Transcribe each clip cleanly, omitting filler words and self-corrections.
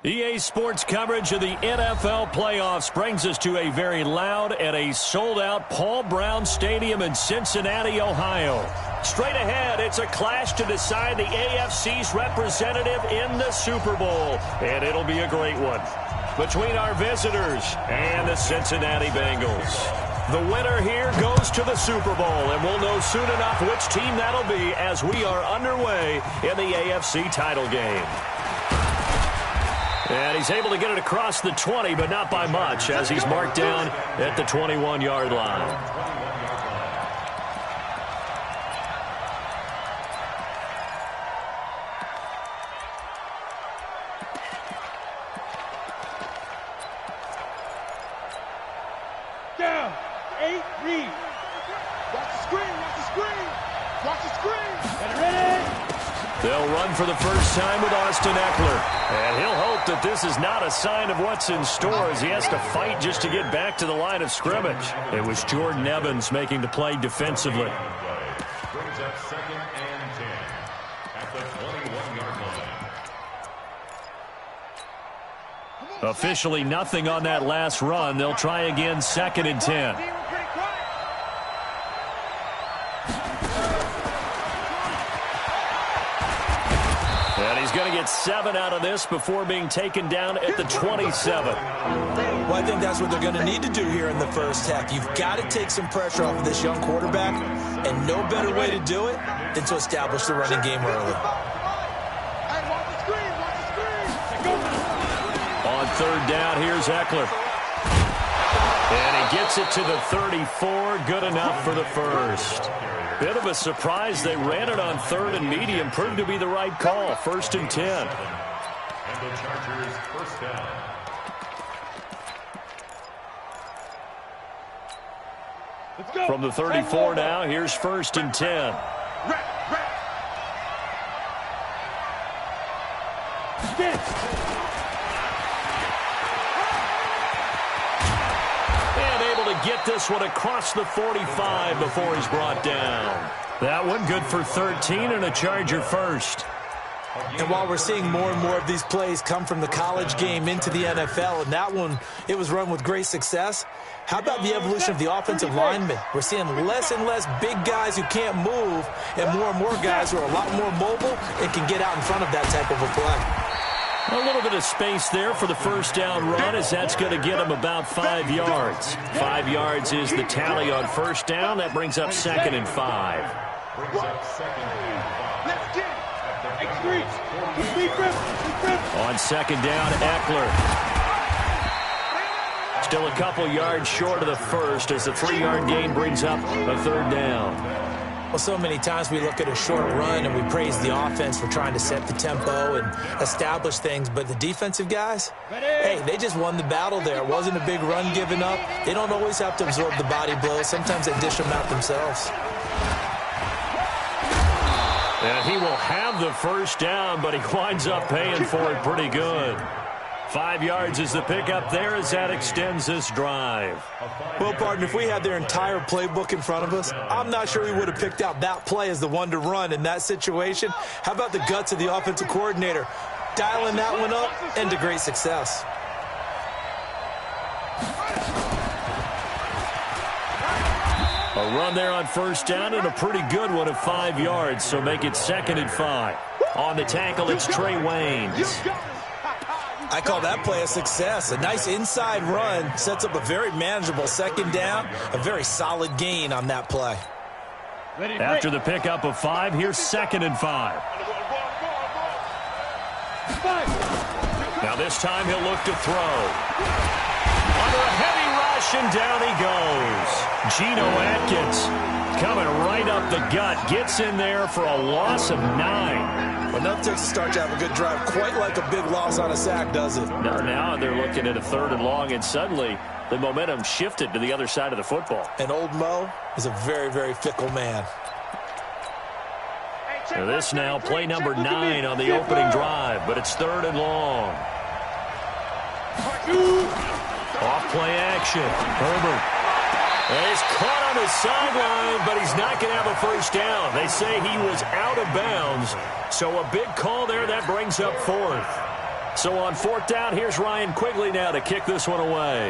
EA Sports coverage of the NFL playoffs brings us to a very loud and a sold-out Paul Brown Stadium in Cincinnati, Ohio. Straight ahead, it's a clash to decide the AFC's representative in the Super Bowl, and it'll be a great one between our visitors and the Cincinnati Bengals. The winner here goes to the Super Bowl, and we'll know soon enough which team that'll be as we are underway in the AFC title game. And he's able to get it across the 20, but not by much, as he's marked down at the 21-yard line. Down, 8, read. Watch the screen, watch the screen. Watch the screen. Get ready. They'll run for the first time with Austin Eckler. And he'll hope that this is not a sign of what's in store as he has to fight just to get back to the line of scrimmage. It was Jordan Evans making the play defensively. Brings up 2nd and 10 at the 21-yard line. Officially nothing on that last run. They'll try again 2nd and 10. And he's going to get 7 out of this before being taken down at the 27. Well, I think that's what they're going to need to do here in the first half. You've got to take some pressure off of this young quarterback, and no better way to do it than to establish the running game early. On 3rd down, here's Eckler. And he gets it to the 34. Good enough for the first. Bit of a surprise. They ran it on 3rd and medium. Proved to be the right call. 1st and 10. And the Chargers first down. Let's go. From the 34 now, here's 1st and 10. Get this one across the 45 before he's brought down. That one good for 13 and a Charger first. And while we're seeing more and more of these plays come from the college game into the NFL, and that one, it was run with great success, how about the evolution of the offensive linemen? We're seeing less and less big guys who can't move and more guys who are a lot more mobile and can get out in front of that type of a play. A little bit of space there for the first down run as that's going to get him about 5 yards. 5 yards is the tally on first down. That brings up 2nd and 5. On 2nd down, Eckler. Still a couple yards short of the first as the 3-yard gain brings up a 3rd down. Well, so many times we look at a short run and we praise the offense for trying to set the tempo and establish things, but the defensive guys, hey, they just won the battle there. It wasn't a big run given up. They don't always have to absorb the body blows. Sometimes they dish them out themselves. And he will have the first down, but he winds up paying for it pretty good. 5 yards is the pickup there as that extends this drive. Well, partner, if we had their entire playbook in front of us, I'm not sure we would have picked out that play as the one to run in that situation. How about the guts of the offensive coordinator dialing that one up into great success? A run there on first down and a pretty good one of 5 yards, so make it 2nd and 5. On the tackle, it's Trey Waynes. I call that play a success. A nice inside run sets up a very manageable 2nd down, a very solid gain on that play. After the pickup of 5, here's 2nd and 5. Now this time he'll look to throw. Under a heavy rush, and down he goes. Geno Atkins coming right up the gut. Gets in there for a loss of 9. Well, nothing takes a start to have a good drive quite like a big loss on a sack, does it? No, now they're looking at a 3rd and long, and suddenly the momentum shifted to the other side of the football. And old Mo is a very, very fickle man. Now this now play number 9 on the opening drive, but it's 3rd and long. Off play action. Herbert. And he's caught on the sideline, but he's not going to have a first down. They say he was out of bounds, so a big call there that brings up 4th. So on 4th down, here's Ryan Quigley now to kick this one away.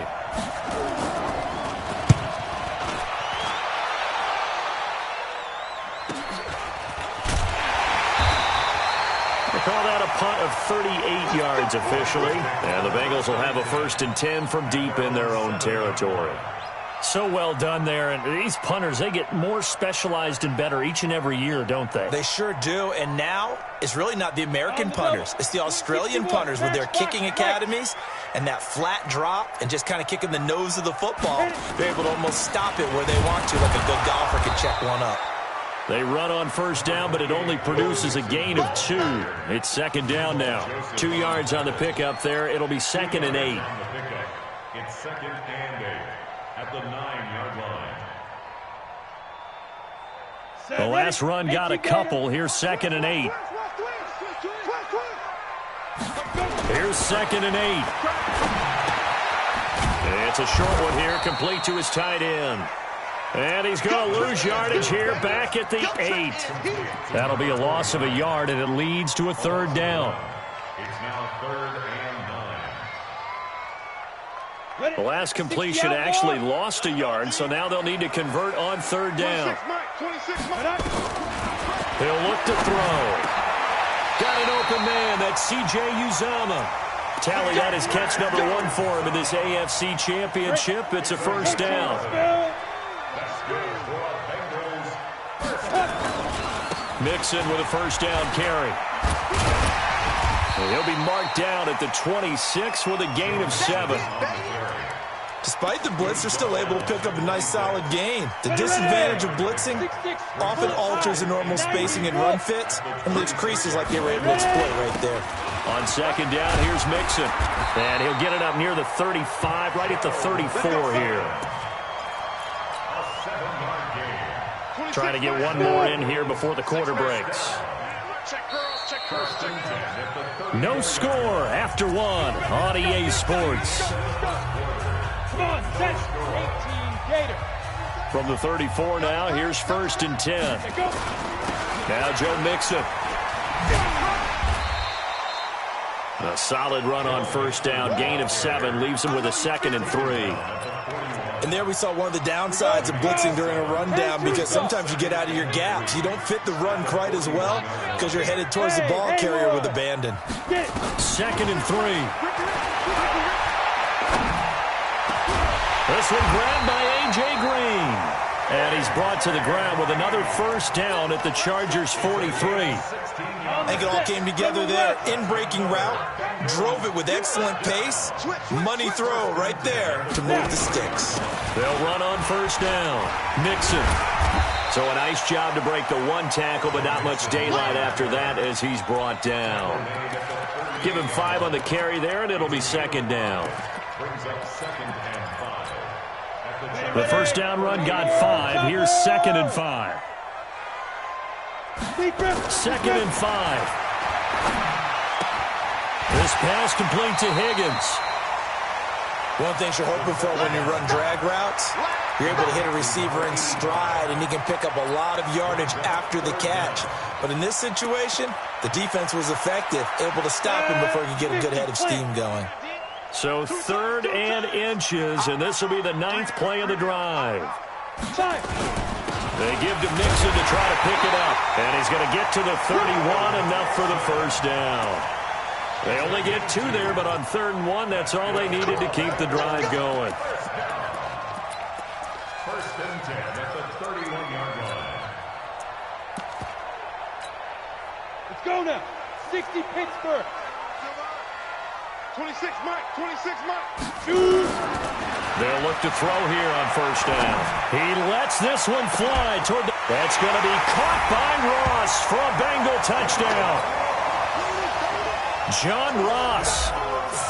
They call that a punt of 38 yards officially. And the Bengals will have a 1st and 10 from deep in their own territory. So well done there. And these punters, they get more specialized and better each and every year, don't they? They sure do. And now it's really not the American punters. It's the Australian punters with their kicking academies and that flat drop and just kind of kicking the nose of the football. They're able to almost stop it where they want to, like a good golfer can check one up. They run on 1st down, but it only produces a gain of 2. It's 2nd down now. 2 yards on the pickup there. It'll be 2nd and 8. It's 2nd and 8 at the 9-yard line. The last run got a couple. Here's 2nd and 8. Here's 2nd and 8. It's a short one here, complete to his tight end. And he's going to lose yardage here back at the 8. That'll be a loss of a yard, and it leads to a 3rd down. It's now 3rd and 9. The last completion actually lost a yard, so now they'll need to convert on 3rd down. He'll look to throw. Got an open man. That's C.J. Uzomah. Tally that is catch number 1 for him in this AFC Championship. It's a 1st down. Mixon with a 1st down carry. He'll be marked down at the 26 with a gain of 7. Despite the blitz, they're still able to pick up a nice solid gain. The disadvantage of blitzing often alters the normal spacing and run fits and leaves creases like they were able to exploit right there. On 2nd down, here's Mixon. And he'll get it up near the 35, right at the 34 here. Trying to get one more in here before the quarter breaks. No score after 1 on EA Sports. From the 34 now, here's 1st and 10. Now Joe Mixon. A solid run on 1st down, gain of 7, leaves him with a 2nd and 3. And there we saw one of the downsides of blitzing during a rundown, because sometimes you get out of your gaps. You don't fit the run quite as well because you're headed towards the ball carrier with abandon. 2nd and 3. This one grabbed by A.J. Green. And he's brought to the ground with another 1st down at the Chargers 43. I think it all came together there. In-breaking route, drove it with excellent pace. Money throw right there to move the sticks. They'll run on 1st down. Mixon. So a nice job to break the 1 tackle, but not much daylight after that as he's brought down. Give him 5 on the carry there, and it'll be 2nd down. The 1st down run got 5. Here's 2nd and 5. 2nd and 5. This pass complete to Higgins. One thing you're hoping for when you run drag routes, you're able to hit a receiver in stride, and he can pick up a lot of yardage after the catch. But in this situation, the defense was effective, able to stop him before he could get a good head of steam going. So 3rd and inches, and this will be the 9th play of the drive. They give to Mixon to try to pick it up, and he's going to get to the 31, enough for the 1st down. They only get 2 there, but on 3rd and 1, that's all they needed to keep the drive going. 1st and 10 at the 31-yard line. Let's go now. 60 Pittsburgh. 26 Mike. 26 Mike. Shoot. They'll look to throw here on 1st down. He lets this one fly toward the... That's going to be caught by Ross for a Bengal touchdown. John Ross,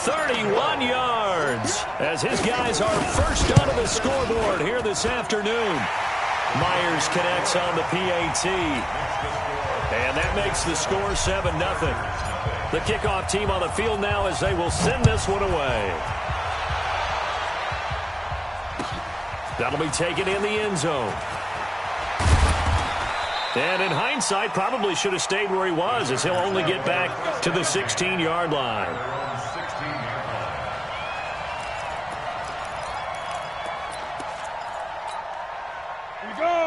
31 yards, as his guys are first onto the scoreboard here this afternoon. Myers connects on the PAT, and that makes the score 7-0. The kickoff team on the field now as they will send this one away. That'll be taken in the end zone. And in hindsight, probably should have stayed where he was, as he'll only get back to the 16-yard line.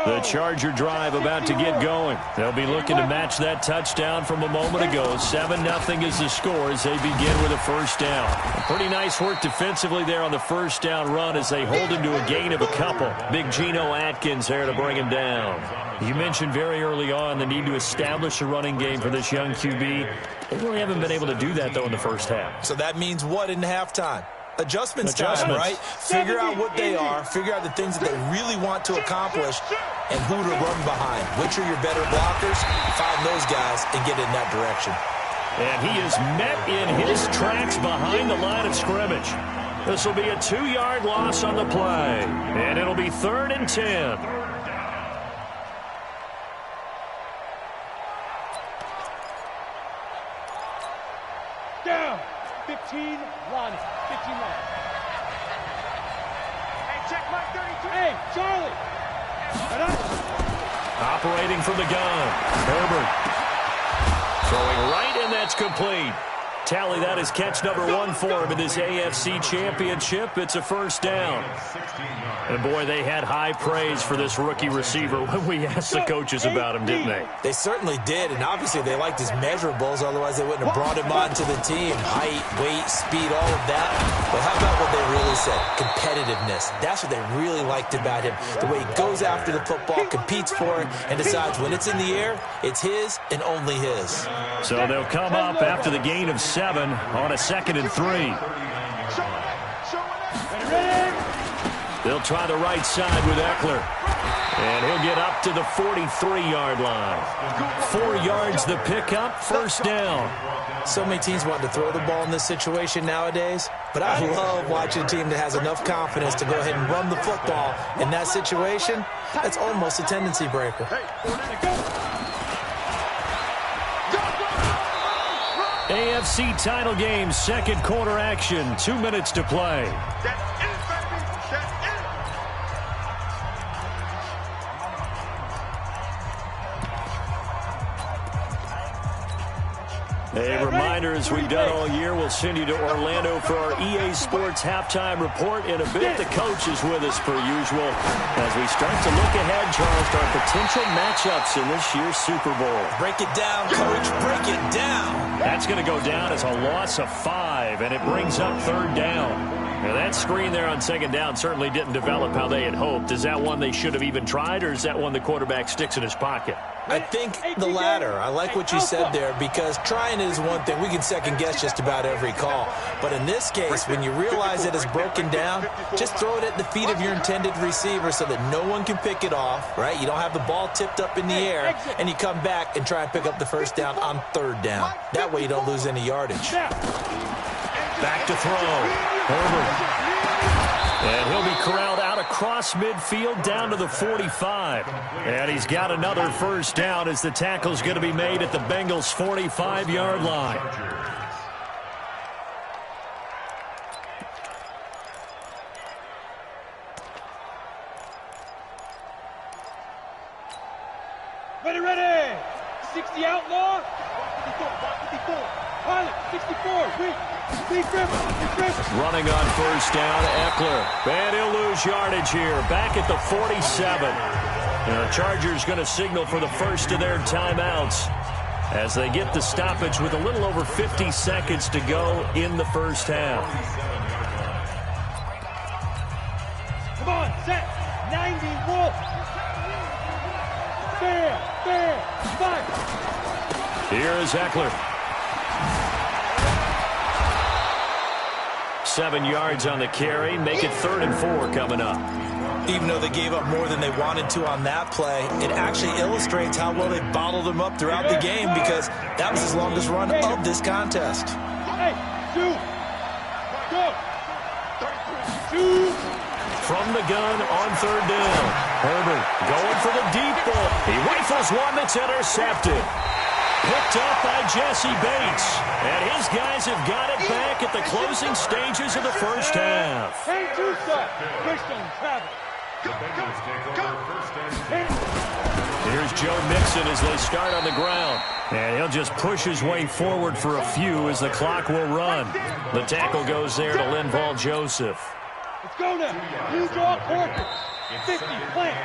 The Charger drive about to get going. They'll be looking to match that touchdown from a moment ago. 7-0 is the score as they begin with a first down. Pretty nice work defensively there on the first down run as they hold him to a gain of a couple. Big Geno Atkins there to bring him down. You mentioned very early on the need to establish a running game for this young QB. They really haven't been able to do that, though, in the first half. So that means what in halftime? Adjustments time, right? Figure out what they are, figure out the things that they really want to accomplish, and who to run behind. Which are your better blockers? Find those guys and get in that direction. And he is met in his tracks behind the line of scrimmage. This will be a 2-yard loss on the play, and it'll be 3rd and 10. Down. 15, Ronnie. 15 line. Hey, check my 32. Hey, Charlie. Operating from the gun. Herbert. Throwing right, and that's complete. Tally, that is catch number 1 for him in this AFC Championship. It's a first down. And, boy, they had high praise for this rookie receiver when we asked the coaches about him, didn't they? They certainly did, and obviously they liked his measurables. Otherwise, they wouldn't have brought him onto the team. Height, weight, speed, all of that. But how about what they really said? Competitiveness. That's what they really liked about him. The way he goes after the football, competes for it, and decides when it's in the air, it's his and only his. So they'll come up after the gain of 7 on a 2nd and 3. They'll try the right side with Eckler. And he'll get up to the 43-yard line. 4 yards the pickup, first down. So many teams want to throw the ball in this situation nowadays, but I love watching a team that has enough confidence to go ahead and run the football. In that situation, that's almost a tendency breaker. AFC title game, 2nd quarter action, 2 minutes to play. A reminder, as we've done all year, we'll send you to Orlando for our EA Sports halftime report. In a bit, the coach is with us per usual as we start to look ahead, Charles, to our potential matchups in this year's Super Bowl. Break it down, Coach. Break it down. That's going to go down as a loss of 5, and it brings up 3rd down. Now, that screen there on 2nd down certainly didn't develop how they had hoped. Is that one they should have even tried, or is that one the quarterback sticks in his pocket? I think the latter. I like what you said there, because trying it is one thing. We can second-guess just about every call. But in this case, when you realize that it's broken down, just throw it at the feet of your intended receiver so that no one can pick it off, right? You don't have the ball tipped up in the air, and you come back and try and pick up the first down on 3rd down. That way you don't lose any yardage. Back to throw. Herbert. And he'll be corralled out across midfield down to the 45. And he's got another first down as the tackle's going to be made at the Bengals' 45-yard line. Ready. 60 outlaw. 54. Pilot, 64. Running on first down, Eckler. And he'll lose yardage here. Back at the 47. The Chargers going to signal for the first of their timeouts as they get the stoppage with a little over 50 seconds to go in the first half. Come on, set. 90, Wolf. Fair. 5. Here is Eckler. 7 yards on the carry. Make it 3rd and 4 coming up. Even though they gave up more than they wanted to on that play, it actually illustrates how well they bottled them up throughout the game, because that was his longest run of this contest. Hey, 2. Go. 2. From the gun on 3rd down. Herbert going for the deep ball. He rifles one that's intercepted. Picked up by Jesse Bates. And his guys have got it back at the closing stages of the first half. Hey, 2 stop. Christian Travis. Here's Joe Mixon as they start on the ground. And he'll just push his way forward for a few as the clock will run. The tackle goes there to Linval Joseph. Let's go now. You draw corner. 50, plant.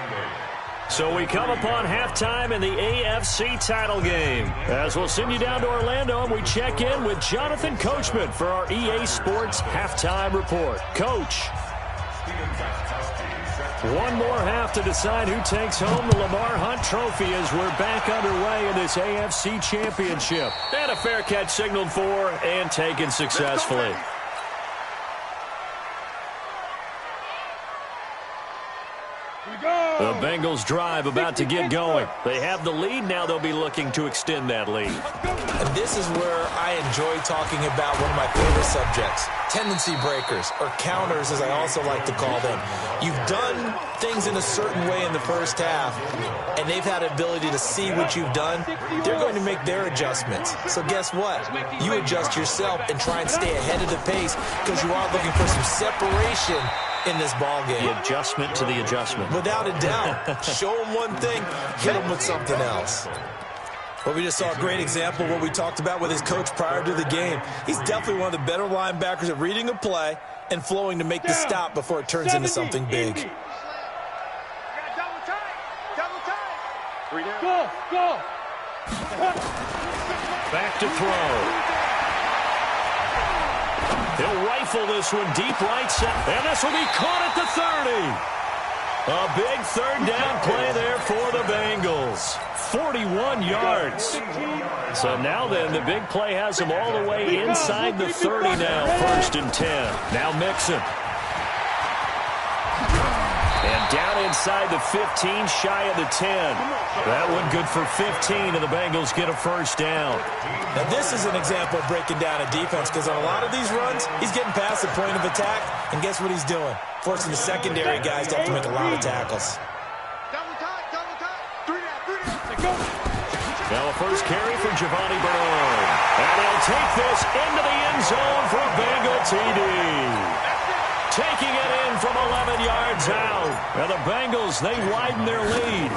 So we come upon halftime in the AFC title game. As we'll send you down to Orlando, and we check in with Jonathan Coachman for our EA Sports Halftime Report. Coach. One more half to decide who takes home the Lamar Hunt Trophy as we're back underway in this AFC Championship. And a fair catch signaled for and taken successfully. The Bengals drive about to get going. They have the lead. Now they'll be looking to extend that lead. And this is where I enjoy talking about one of my favorite subjects, tendency breakers, or counters as I also like to call them. You've done things in a certain way in the first half, and they've had the ability to see what you've done. They're going to make their adjustments. So guess what? You adjust yourself and try and stay ahead of the pace because you are looking for some separation in this ball game. The adjustment to the adjustment. Without a doubt. Show them one thing, hit them with something else. Well, we just saw a great example of what we talked about with his coach prior to the game. He's definitely one of the better linebackers at reading a play and flowing to make the stop before it turns into something big. Go. Back to throw. He'll rifle this one deep right side. And this will be caught at the 30. A big third down play there for the Bengals. 41 yards. So now then, the big play has them all the way inside the 30 now. 1st and 10. Now Mixon. And down inside the 15, shy of the 10. That one good for 15, and the Bengals get a first down. Now this is an example of breaking down a defense because on a lot of these runs, he's getting past the point of attack, and guess what he's doing? Forcing the secondary guys to have to make a lot of tackles. Now a first carry for Giovanni Bernard. And he'll take this into the end zone for a Bengal TD. Taking it in from 11 yards out. Now the Bengals, they widen their lead.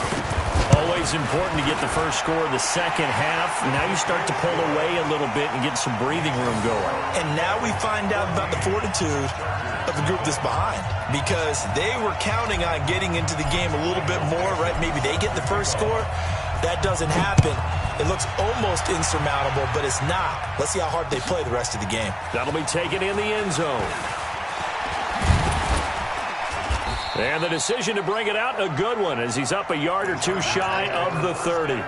Always important to get the first score of the second half. Now you start to pull away a little bit and get some breathing room going. And now we find out about the fortitude of the group that's behind because they were counting on getting into the game a little bit more, right? Maybe they get the first score. That doesn't happen. It looks almost insurmountable, but it's not. Let's see how hard they play the rest of the game. That'll be taken in the end zone. And the decision to bring it out, a good one, as he's up a yard or two shy of the 30.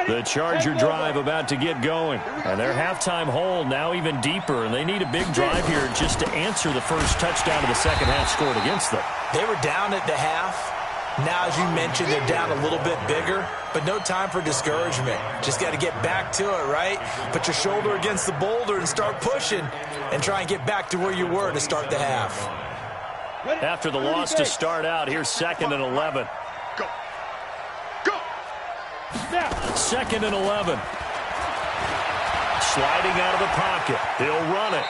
The Charger drive about to get going. And their halftime hole now even deeper. And they need a big drive here just to answer the first touchdown of the second half scored against them. They were down at the half. Now, as you mentioned, they're down a little bit bigger. But no time for discouragement. Just got to get back to it, right? Put your shoulder against the boulder and start pushing. And try and get back to where you were to start the half. After the loss to start out, here's 2nd and 11. Second and 11. Sliding out of the pocket. He'll run it.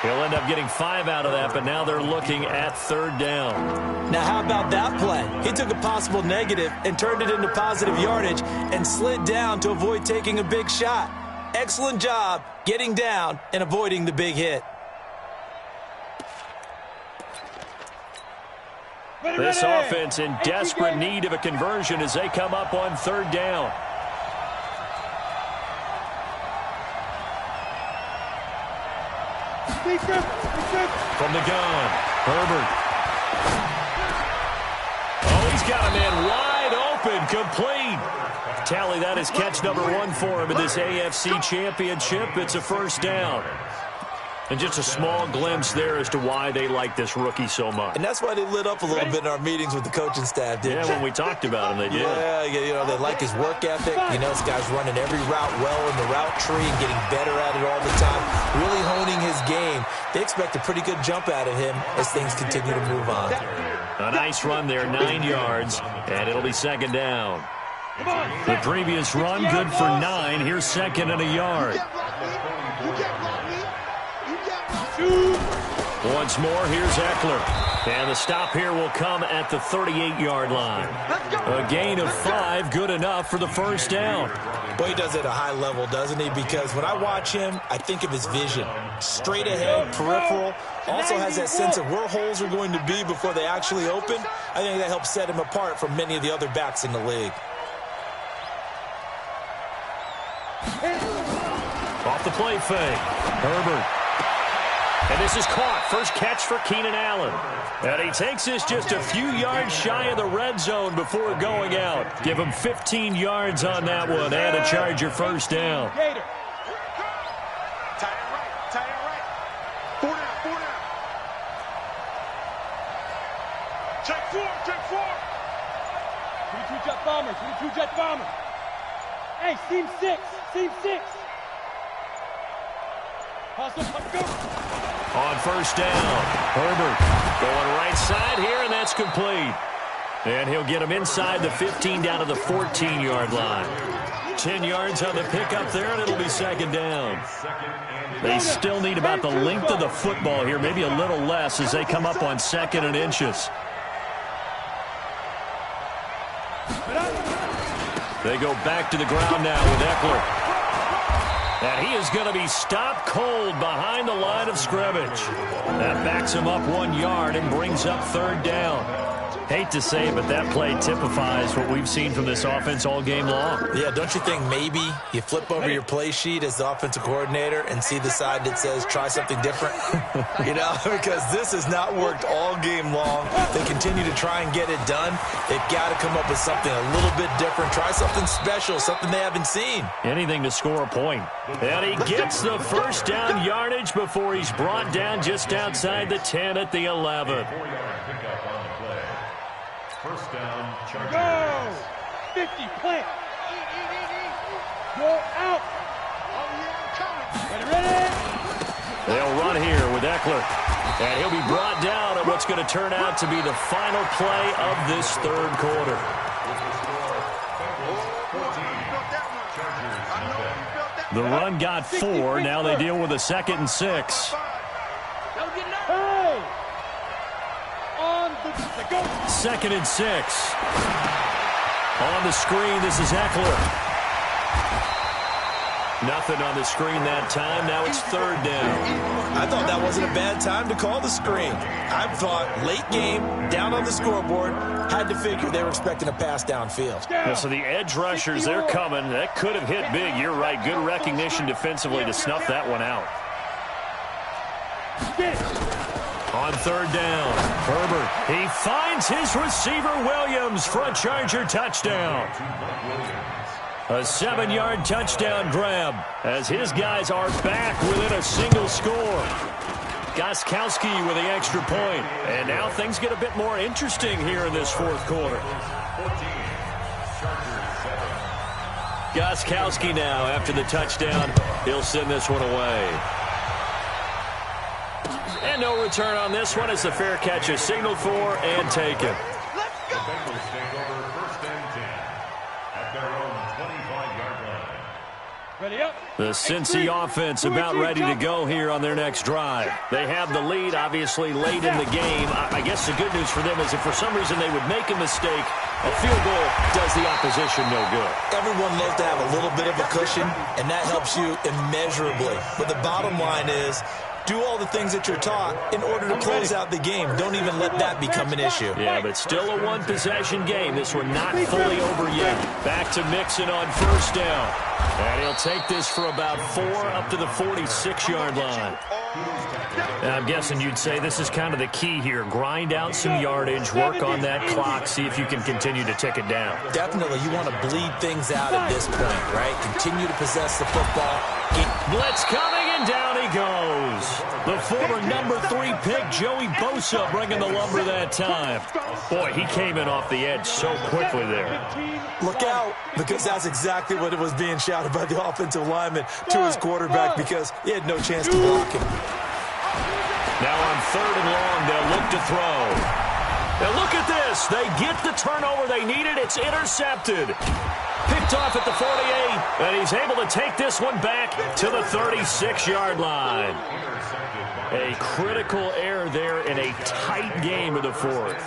He'll end up getting 5 out of that, but now they're looking at 3rd down. Now, how about that play? He took a possible negative and turned it into positive yardage and slid down to avoid taking a big shot. Excellent job getting down and avoiding the big hit. This offense in desperate need of a conversion as they come up on 3rd down. From the gun, Herbert. Oh, he's got a man wide open, complete. Tally, that is catch number 1 for him in this AFC Championship. It's a first down. And just a small glimpse there as to why they like this rookie so much. And that's why they lit up a little bit in our meetings with the coaching staff, didn't they? When we talked about him, they did. Yeah, you know, they like his work ethic. You know, this guy's running every route well in the route tree and getting better at it all the time, really honing his game. They expect a pretty good jump out of him as things continue to move on. A nice run there, 9 yards, and it'll be 2nd down. The previous run, good for 9. Here's 2nd and a yard. Once more, here's Eckler. And the stop here will come at the 38-yard line. A gain of 5, good enough for the first down. Well, he does it at a high level, doesn't he? Because when I watch him, I think of his vision. Straight ahead, peripheral. Also has that sense of where holes are going to be before they actually open. I think that helps set him apart from many of the other backs in the league. Off the play fake. Herbert. And this is caught. First catch for Keenan Allen. And he takes this just a few yards shy of the red zone before going out. Give him 15 yards on that one and a Charger first down. Tie it right. Tie it right. 4 down. 4 down. Check 4. Check 4. 22 jet bomber. 22 jet bomber. Hey, seam 6. Seam 6. Go. On first down, Herbert going right side here, and that's complete. And he'll get him inside the 15 down to the 14-yard line. 10 yards on the pickup there, and it'll be second down. They still need about the length of the football here, maybe a little less as they come up on 2nd and inches. They go back to the ground now with Eckler. And he is going to be stopped cold behind the line of scrimmage. That backs him up 1 yard and brings up third down. Hate to say it, but that play typifies what we've seen from this offense all game long. Yeah, don't you think maybe you flip over your play sheet as the offensive coordinator and see the side that says try something different? You know, because this has not worked all game long. They continue to try and get it done. They've got to come up with something a little bit different. Try something special, something they haven't seen. Anything to score a point. And he gets the first down yardage before he's brought down just outside the 10 at the 11. First down, Chargers. Go! 50, plant. Go out. Ready? They'll run here with Eckler. And he'll be brought down at what's going to turn out to be the final play of this third quarter. The run got 4. Now they deal with a 2nd and 6. Hey! On the go. 2nd and 6. On the screen, this is Eckler. Nothing on the screen that time. Now it's third down. I thought that wasn't a bad time to call the screen. I thought late game, down on the scoreboard, had to figure they were expecting a pass downfield. Yeah, so the edge rushers, they're coming. That could have hit big. You're right. Good recognition defensively to snuff that one out. On third down, Herbert. He finds his receiver, Williams, for a Charger touchdown. A 7-yard touchdown grab as his guys are back within a single score. Gostkowski with the extra point. And now things get a bit more interesting here in this fourth quarter. Gostkowski now after the touchdown. He'll send this one away. And no return on this one as the fair catch is signaled for and taken. The Bengals take over first and 10 at their own 25-yard line. Ready up. The Cincy offense about ready to go here on their next drive. They have the lead, obviously, late in the game. I guess the good news for them is if for some reason they would make a mistake, a field goal does the opposition no good. Everyone loves to have a little bit of a cushion, and that helps you immeasurably. But the bottom line is, do all the things that you're taught in order to close out the game. Don't even let that become an issue. Yeah, but still a one-possession game. This one not fully over yet. Back to Mixon on first down. And he'll take this for about 4 up to the 46-yard line. And I'm guessing you'd say this is kind of the key here. Grind out some yardage, work on that clock, see if you can continue to tick it down. Definitely, you want to bleed things out at this point, right? Continue to possess the football. Blitz coming, and down he goes. The former number 3 pick, Joey Bosa, bringing the lumber that time. Boy, he came in off the edge so quickly there. Look out, because that's exactly what it was being shouted by the offensive lineman to his quarterback because he had no chance to block him. Now on third and long, they'll look to throw. Now look at this. They get the turnover they needed. It's intercepted. Picked off at the 48, and he's able to take this one back to the 36-yard line. Intercepted by A critical error there in a tight game in the fourth.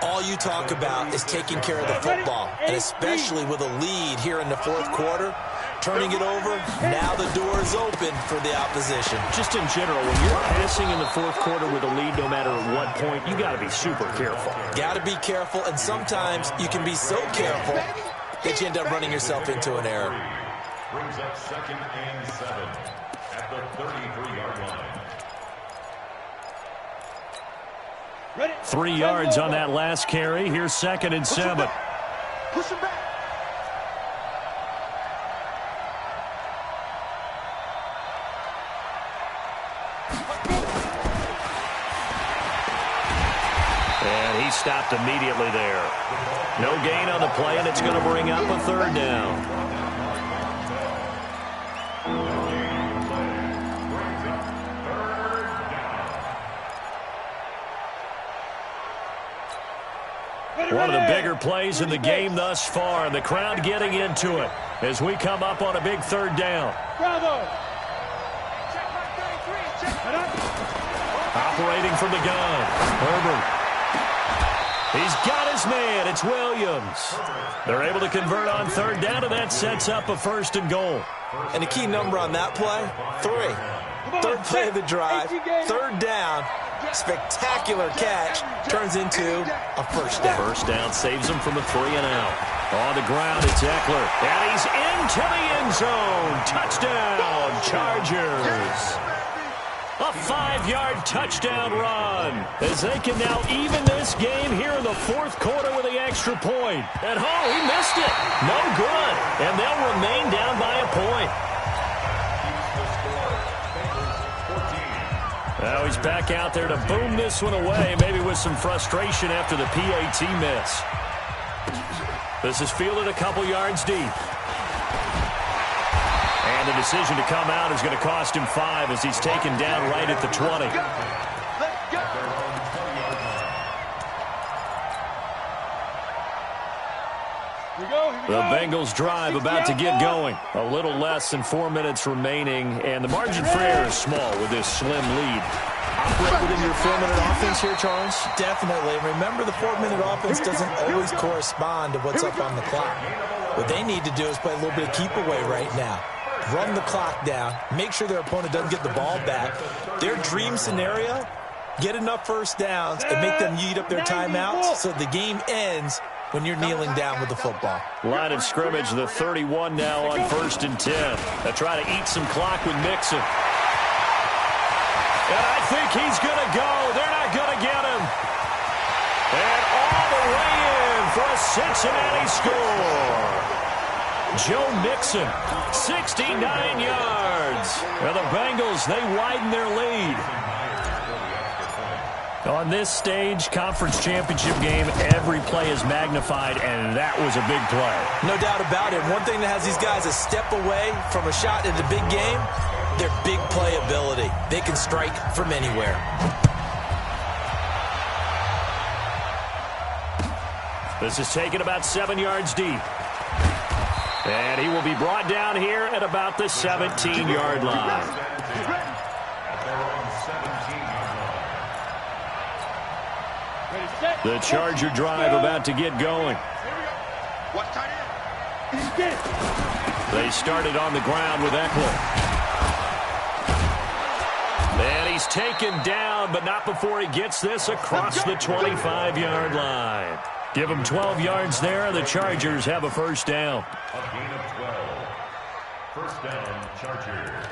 All you talk about is taking care of the football, and especially with a lead here in the fourth quarter. Turning it over, now the door is open for the opposition. Just in general, when you're passing in the fourth quarter with a lead, no matter at what point, you got to be super careful. Got to be careful, and sometimes you can be so careful that you end up running yourself into an error. Brings up 2nd and 7 at the 33-yard line. 3 yards on that last carry. Here's 2nd and 7. Push him back. And he stopped immediately there. No gain on the play, and it's going to bring up a 3rd down. One of the bigger plays in the game thus far, and the crowd getting into it as we come up on a big 3rd down. Bravo. Operating from the gun, Herbert. He's got his man. It's Williams. They're able to convert on 3rd down, and that sets up a 1st and goal. And the key number on that play, 3. 3rd play of the drive, 3rd down. Spectacular catch turns into a 1st down. 1st down saves him from a 3 and out. On the ground, it's Eckler. And he's into the end zone. Touchdown, Chargers. A 5-yard touchdown run as they can now even this game here in the fourth quarter with the extra point. And he missed it. No good. And they'll remain down by a point. Now he's back out there to boom this one away, maybe with some frustration after the PAT miss. This is fielded a couple yards deep. And the decision to come out is going to cost him 5 as he's taken down right at the 20. The Bengals drive about to get going. A little less than 4 minutes remaining, and the margin for error is small with this slim lead. Operate within your 4-minute offense here, Charles? Definitely. Remember, the 4-minute offense doesn't always correspond to what's up on the clock. What they need to do is play a little bit of keep away right now. Run the clock down. Make sure their opponent doesn't get the ball back. Their dream scenario, get enough 1st downs and make them eat up their timeouts so the game ends when you're kneeling down with the football. Line of scrimmage, the 31 now on 1st and 10. They try to eat some clock with Mixon. And I think he's going to go. They're not going to get him. And all the way in for a Cincinnati score. Joe Mixon, 69 yards. And the Bengals, they widen their lead. On this stage, conference championship game, every play is magnified, and that was a big play. No doubt about it. One thing that has these guys a step away from a shot in the big game, their big play ability. They can strike from anywhere. This is taken about 7 yards deep. And he will be brought down here at about the 17-yard line. The Charger drive about to get going. They started on the ground with Eckler. And he's taken down, but not before he gets this across the 25-yard line. Give him 12 yards there, and the Chargers have a 1st down. A gain of 12. 1st down, Chargers.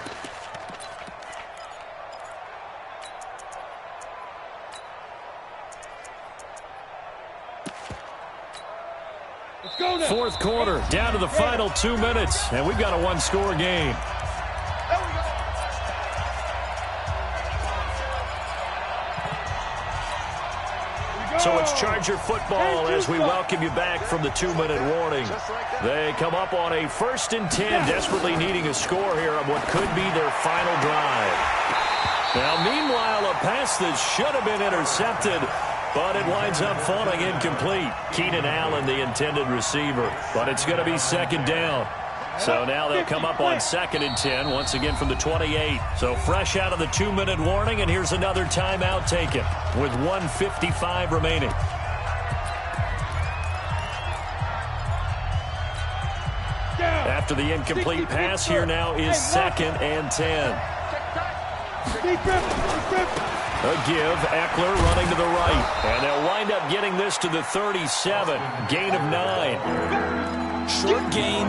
Fourth quarter, down to the final 2 minutes, and we've got a 1-score game. So it's Charger football as we welcome you back from the 2-minute warning. They come up on a 1st and 10, desperately needing a score here on what could be their final drive. Now, meanwhile, a pass that should have been intercepted, but it winds up falling incomplete. Keenan Allen, the intended receiver, but it's going to be 2nd down. So now they'll come up on 2nd and 10, once again from the 28. So fresh out of the 2-minute warning, and here's another timeout taken with 1:55 remaining. After the incomplete pass, here now is 2nd and 10. A give, Eckler running to the right. And they'll wind up getting this to the 37. Gain of 9. Short gain,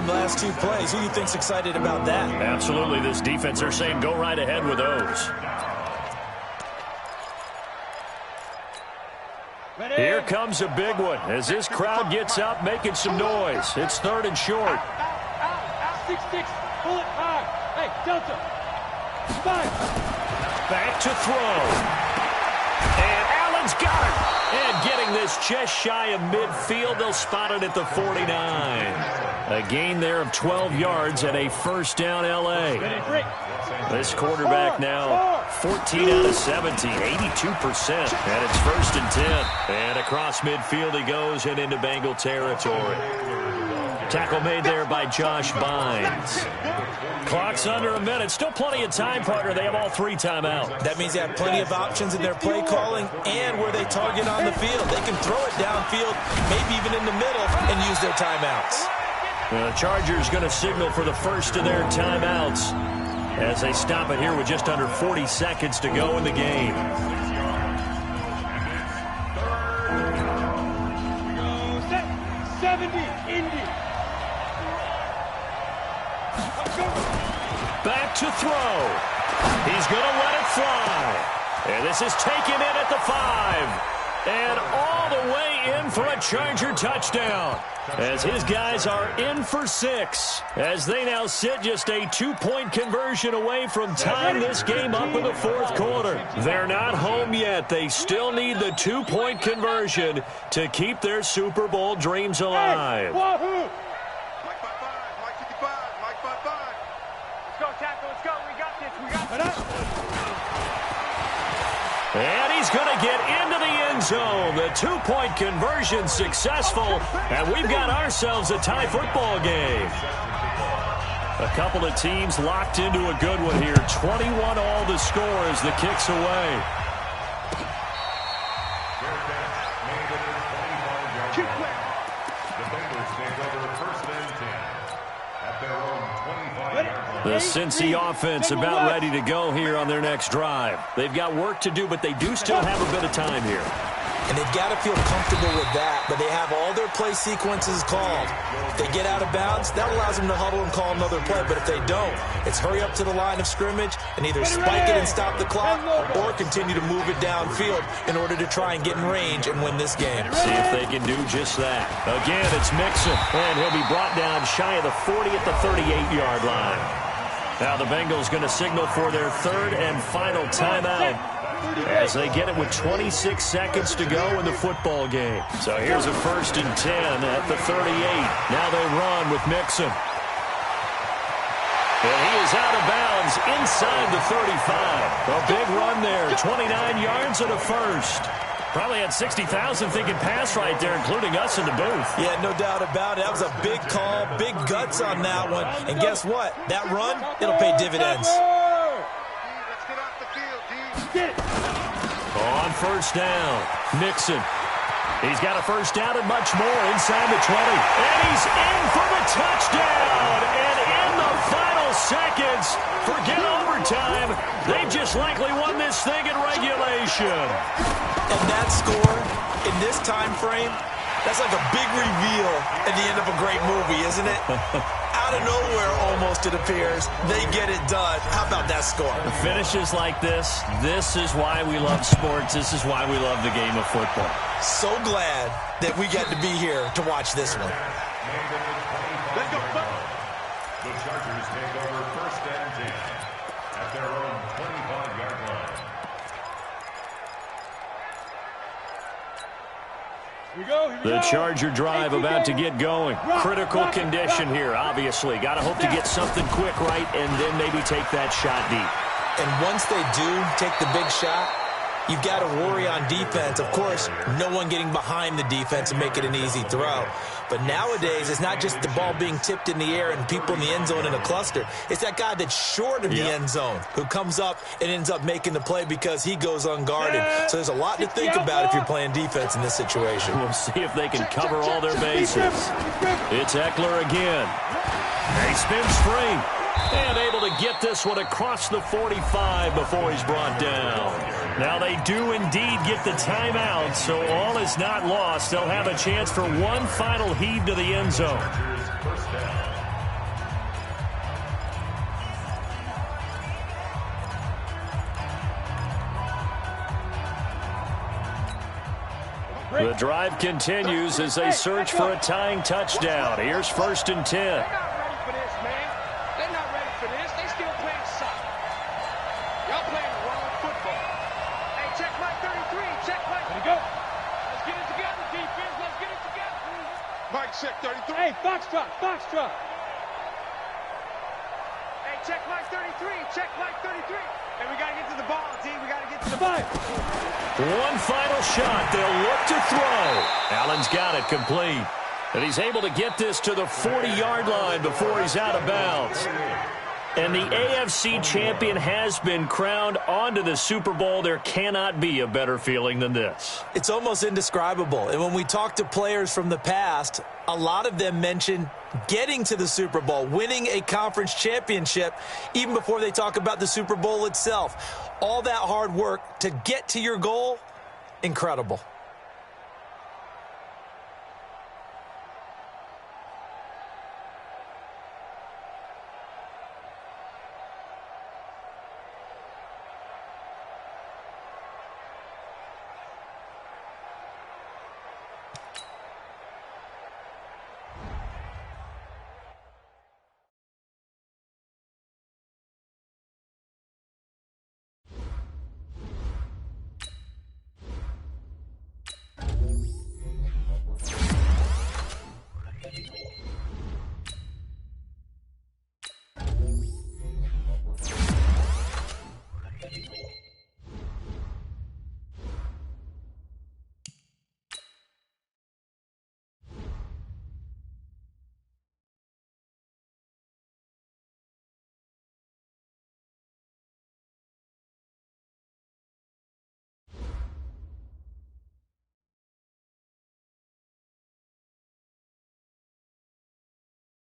last 2 plays. Who do you think's excited about that? Absolutely. This defense, they're saying go right ahead with those. Here comes a big one as this crowd gets up making some noise. It's 3rd and short. 6-6, pull it high. Hey, Delta. 5. Back to throw. And Allen's got it. And getting this just shy of midfield, they'll spot it at the 49. A gain there of 12 yards and a first down L.A. This quarterback now 14 out of 17, 82%. And it's 1st and 10. And across midfield he goes and into Bengal territory. Tackle made there by Josh Bynes. Clock's under a minute. Still plenty of time, partner. They have all 3 timeouts. That means they have plenty of options in their play calling and where they target on the field. They can throw it downfield, maybe even in the middle, and use their timeouts. The Chargers going to signal for the first of their timeouts as they stop it here with just under 40 seconds to go in the game. 70, Indy. Back to throw. He's going to let it fly. And this is taken in at the 5. And all the way in for a Charger touchdown. As his guys are in for 6. As they now sit just a 2-point conversion away from tying this game up in the 4th quarter. They're not home yet. They still need the 2-point conversion to keep their Super Bowl dreams alive. Mike 55, Mike 55, Mike 55. Let's go, tackle, let's go. We got this, we got this. And he's going to get into the end zone. The 2-point conversion successful. And we've got ourselves a tie football game. A couple of teams locked into a good one here. 21 all the score as the kick's away. The Cincy offense about ready to go here on their next drive. They've got work to do, but they do still have a bit of time here. And they've got to feel comfortable with that, but they have all their play sequences called. If they get out of bounds, that allows them to huddle and call another play, but if they don't, it's hurry up to the line of scrimmage and either spike it and stop the clock or continue to move it downfield in order to try and get in range and win this game. See if they can do just that. Again, it's Mixon, and he'll be brought down shy of the 40 at the 38-yard line. Now the Bengals going to signal for their 3rd and final timeout as they get it with 26 seconds to go in the football game. So here's a 1st and 10 at the 38. Now they run with Mixon. And he is out of bounds inside the 35. A big run there, 29 yards and a first. Probably had 60,000 thinking pass right there, including us in the booth. Yeah, no doubt about it. That was a big call, big guts on that one. And guess what? That run, it'll pay dividends. Let's get off the field, D. Get it. On 1st down, Mixon. He's got a first down and much more inside the 20. And he's in for the touchdown. And in the final seconds, forget overtime. They've just likely won this thing in regulation. And that score in this time frame, that's like a big reveal at the end of a great movie, isn't it? Out of nowhere, almost, it appears. They get it done. How about that score? The finishes like this is why we love sports. This is why we love the game of football. So glad that we got to be here to watch this one. Let's go. The Chargers take over 1st and 10 at their own 25-yard line. The Charger drive about to get going. Critical condition here, obviously. Got to hope to get something quick right and then maybe take that shot deep. And once they do take the big shot, you've got to worry on defense. Of course, no one getting behind the defense and make it an easy throw. But nowadays, it's not just the ball being tipped in the air and people in the end zone in a cluster. It's that guy that's short of the end zone who comes up and ends up making the play because he goes unguarded. So there's a lot to think about if you're playing defense in this situation. We'll see if they can cover all their bases. It's Eckler again. He spins free. And able to get this one across the 45 before he's brought down. Now they do indeed get the timeout, so all is not lost. They'll have a chance for one final heave to the end zone. The drive continues as they search for a tying touchdown. Here's 1st and 10. Check 33. Hey, Foxtrot, Foxtrot. Hey, check Mike 33, check Mike 33. And we got to get to the ball, D. We got to get to the ball. One final shot. They'll look to throw. Allen's got it complete. And he's able to get this to the 40-yard line before he's out of bounds. And the AFC champion has been crowned onto the Super Bowl. There cannot be a better feeling than this. It's almost indescribable. And when we talk to players from the past, a lot of them mention getting to the Super Bowl, winning a conference championship, even before they talk about the Super Bowl itself. All that hard work to get to your goal, incredible.